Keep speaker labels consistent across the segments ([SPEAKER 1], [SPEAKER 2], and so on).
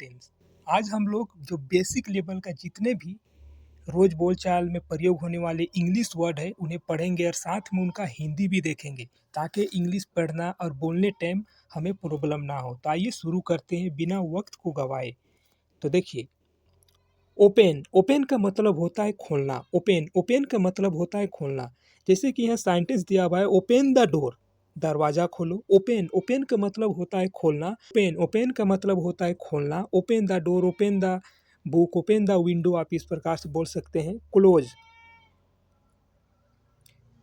[SPEAKER 1] Tense. आज हम लोग जो बेसिक लेवल का जितने भी रोज बोलचाल में प्रयोग होने वाले इंग्लिश वर्ड है उन्हें पढ़ेंगे और साथ में उनका हिंदी भी देखेंगे ताकि इंग्लिश पढ़ना और बोलने टाइम हमें प्रॉब्लम ना हो। तो आइए शुरू करते हैं बिना वक्त को गवाए। तो देखिए, ओपन ओपन का मतलब होता है खोलना। ओपन ओपन का मतलब होता है खोलना। जैसे कि यहाँ सेंटेंस दिया हुआ है, ओपन द डोर, दरवाजा खोलो। ओपन ओपन का मतलब होता है खोलना। ओपन ओपन का मतलब होता है खोलना। Open the door, open the book, open the window, आप इस प्रकार से बोल सकते हैं। क्लोज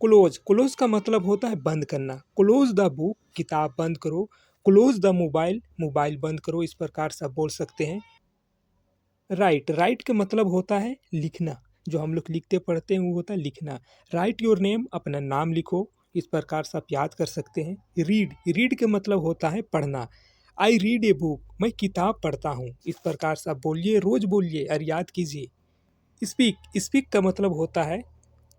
[SPEAKER 1] क्लोज क्लोज का मतलब होता है बंद करना। क्लोज द बुक, किताब बंद करो। क्लोज द मोबाइल, मोबाइल बंद करो, इस प्रकार से आप बोल सकते हैं। राइट राइट का मतलब होता है लिखना। जो हम लोग लिखते पढ़ते हैं वो होता है लिखना। राइट योर नेम, अपना नाम लिखो, इस प्रकार से आप याद कर सकते हैं। रीड रीड का मतलब होता है पढ़ना। आई रीड ए बुक, मैं किताब पढ़ता हूँ, इस प्रकार से आप बोलिए, रोज बोलिए और याद कीजिए। स्पीक स्पीक का मतलब होता है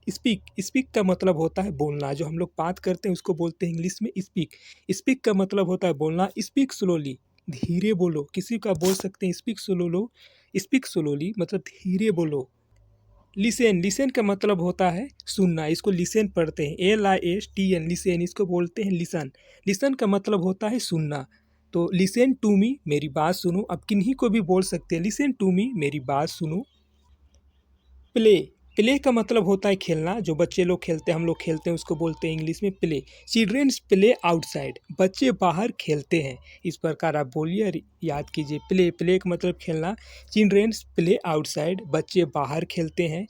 [SPEAKER 1] स्पीक स्पीक का मतलब होता है बोलना। जो हम लोग बात करते हैं उसको बोलते हैं इंग्लिश में स्पीक। स्पीक का मतलब होता है बोलना। स्पीक स्लोली, धीरे बोलो। किसी का बोल सकते हैं स्पीक स्लो, स्पीक स्लोली मतलब धीरे बोलो। लिसन लिसन का मतलब होता है सुनना। इसको लिसन पढ़ते हैं, LISTN, लिसन, इसको बोलते हैं लिसन। लिसन का मतलब होता है सुनना। तो लिसन टू मी, मेरी बात सुनो। अब किन्हीं को भी बोल सकते हैं लिसन टू मी, मेरी बात सुनो। प्ले प्ले का मतलब होता है खेलना। जो बच्चे लोग खेलते हैं, हम लोग खेलते हैं, उसको बोलते हैं इंग्लिश में प्ले। चिल्ड्रेंस प्ले आउटसाइड, बच्चे बाहर खेलते हैं, इस प्रकार आप बोलिए और याद कीजिए। प्ले प्ले का मतलब खेलना। चिल्ड्रेंस प्ले आउटसाइड, बच्चे बाहर खेलते हैं।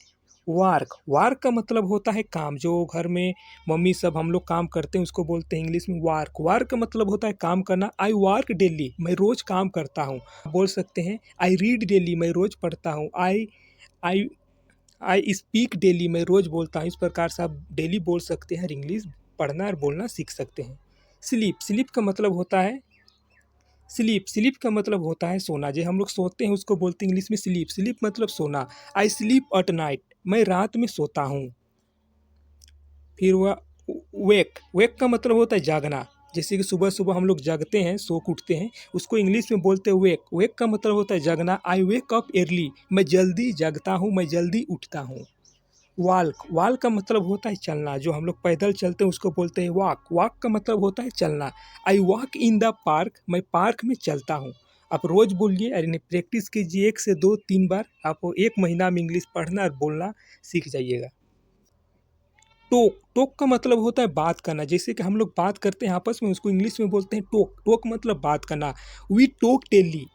[SPEAKER 1] वार्क वार्क का मतलब होता है काम। जो घर में मम्मी सब हम लोग काम करते हैं उसको बोलते हैं इंग्लिश में वार्क। वार्क का मतलब होता है काम करना। आई वार्क डेली, मैं रोज काम करता हूँ, बोल सकते हैं। आई रीड डेली, मैं रोज पढ़ता हूँ। आई आई स्पीक डेली, मैं रोज़ बोलता हूँ, इस प्रकार से आप डेली बोल सकते हैं और इंग्लिश पढ़ना और बोलना सीख सकते हैं। स्लीप स्लीप का मतलब होता है स्लीप का मतलब होता है सोना। जो हम लोग सोते हैं उसको बोलते हैं इंग्लिश में स्लीप। स्लीप मतलब सोना। आई स्लीप एट नाइट, मैं रात में सोता हूँ। फिर वह वेक वेक का मतलब होता है जागना। जैसे कि सुबह सुबह हम लोग जागते हैं, सो के उठते हैं, उसको इंग्लिश में बोलते हैं वेक। वेक का मतलब होता है जगना। आई वेक अप अर्ली, मैं जल्दी जगता हूँ, मैं जल्दी उठता हूँ। वॉक वॉक का मतलब होता है चलना। जो हम लोग पैदल चलते हैं उसको बोलते हैं वॉक। वॉक का मतलब होता है चलना। I walk in the park, मैं पार्क में चलता हूँ। आप रोज़ बोलिए और इन्हें प्रैक्टिस कीजिए 1 से 2 3 बार। आप 1 महीना में इंग्लिश पढ़ना और बोलना सीख जाइएगा। टोक टोक का मतलब होता है बात करना। जैसे कि हम लोग बात करते हैं आपस में, उसको इंग्लिश में बोलते हैं टोक। टोक मतलब बात करना। वी टोक डेली,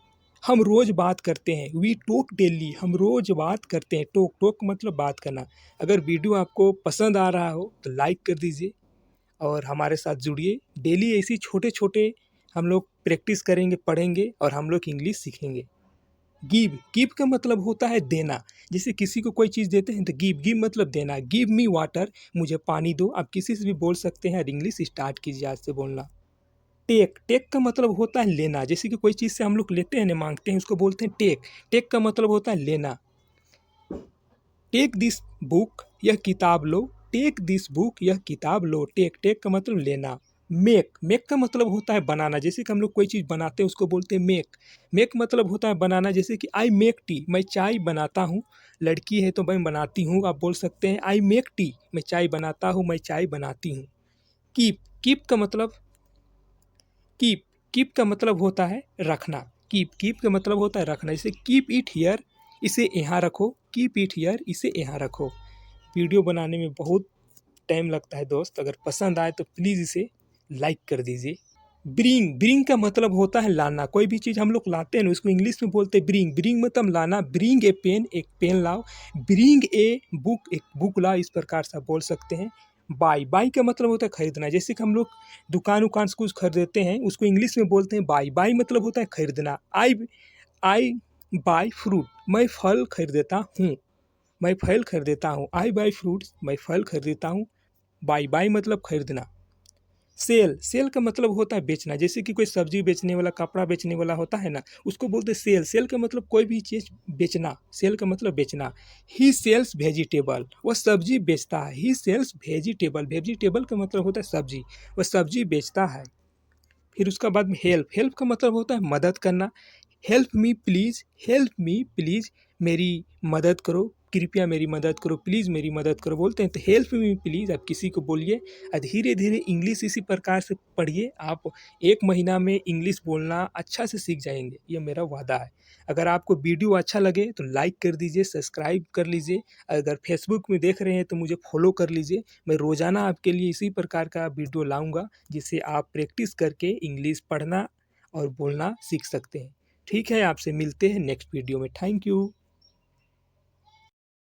[SPEAKER 1] हम रोज़ बात करते हैं। वी टोक डेली, हम रोज़ बात करते हैं। टोक टोक मतलब बात करना। अगर वीडियो आपको पसंद आ रहा हो तो लाइक कर दीजिए और हमारे साथ जुड़िए। डेली ऐसी छोटे छोटे हम लोग प्रैक्टिस करेंगे, पढ़ेंगे और हम लोग इंग्लिश सीखेंगे। गिव गिव का मतलब होता है देना। जैसे किसी को कोई चीज़ देते हैं तो गिव गिव मतलब देना। गिव मी वाटर, मुझे पानी दो। आप किसी से भी बोल सकते हैं और इंग्लिश स्टार्ट कीजिए आज से बोलना। टेक टेक का मतलब होता है लेना। जैसे कि कोई चीज़ से हम लोग लेते हैं ना, मांगते हैं, उसको बोलते हैं टेक। टेक का मतलब होता है लेना। टेक दिस बुक, यह किताब लो। टेक दिस बुक, यह किताब लो। टेक टेक का मतलब लेना। मेक मेक का मतलब होता है बनाना। जैसे कि हम लोग कोई चीज़ बनाते हैं उसको बोलते हैं मेक। मेक मतलब होता है बनाना। जैसे कि आई मेक टी, मैं चाय बनाता हूँ। लड़की है तो मैं बनाती हूँ, आप बोल सकते हैं आई मेक टी, मैं चाय बनाता हूँ, मैं चाय बनाती हूँ। कीप कीप का मतलब कीप कीप का मतलब होता है रखना। कीप का मतलब होता है रखना। जैसे कीप इट हियर, इसे यहाँ रखो। कीप इट हियर, इसे यहाँ रखो। वीडियो बनाने में बहुत टाइम लगता है दोस्त, अगर पसंद आए तो प्लीज़ इसे लाइक कर दीजिए। ब्रिंग ब्रिंग का मतलब होता है लाना। कोई भी चीज़ हम लोग लाते हैं ना, उसको इंग्लिश में बोलते हैं ब्रिंग। ब्रिंग मतलब लाना। ब्रिंग ए पेन, एक पेन लाओ। ब्रिंग ए बुक, एक बुक लाओ, इस प्रकार से आप बोल सकते हैं। बाई बाई का मतलब होता है खरीदना। जैसे कि हम लोग दुकान उकान से कुछ खरीदते हैं, उसको इंग्लिश में बोलते हैं बाई। बाई मतलब होता है खरीदना। आई बाई फ्रूट, मैं फल खरीदता हूँ। मैं फल खरीदता हूँ। आई बाई फ्रूट्स, मैं फल खरीदता हूँ। बाई बाई मतलब खरीदना। सेल सेल का मतलब होता है बेचना। जैसे कि कोई सब्जी बेचने वाला, कपड़ा बेचने वाला होता है ना, उसको बोलते हैं सेल। सेल का मतलब कोई भी चीज़ बेचना। सेल का मतलब बेचना। ही सेल्स वेजिटेबल, वह सब्जी बेचता है। ही सेल्स वेजिटेबल, वेजिटेबल का मतलब होता है सब्जी, वह सब्जी बेचता है। फिर उसका बाद में हेल्प हेल्प का मतलब होता है मदद करना। हेल्प मी प्लीज़, मेरी मदद करो, कृपया मेरी मदद करो, प्लीज़ मेरी मदद करो बोलते हैं तो हेल्प मी प्लीज़ आप किसी को बोलिए। धीरे धीरे इंग्लिश इसी प्रकार से पढ़िए, आप 1 महीना में इंग्लिश बोलना अच्छा से सीख जाएंगे, ये मेरा वादा है। अगर आपको वीडियो अच्छा लगे तो लाइक कर दीजिए, सब्सक्राइब कर लीजिए। अगर फेसबुक में देख रहे हैं तो मुझे फॉलो कर लीजिए। मैं रोज़ाना आपके लिए इसी प्रकार का वीडियो लाऊंगा जिससे आप प्रैक्टिस करके इंग्लिश पढ़ना और बोलना सीख सकते हैं। ठीक है, आपसे मिलते हैं नेक्स्ट वीडियो में। Thank you.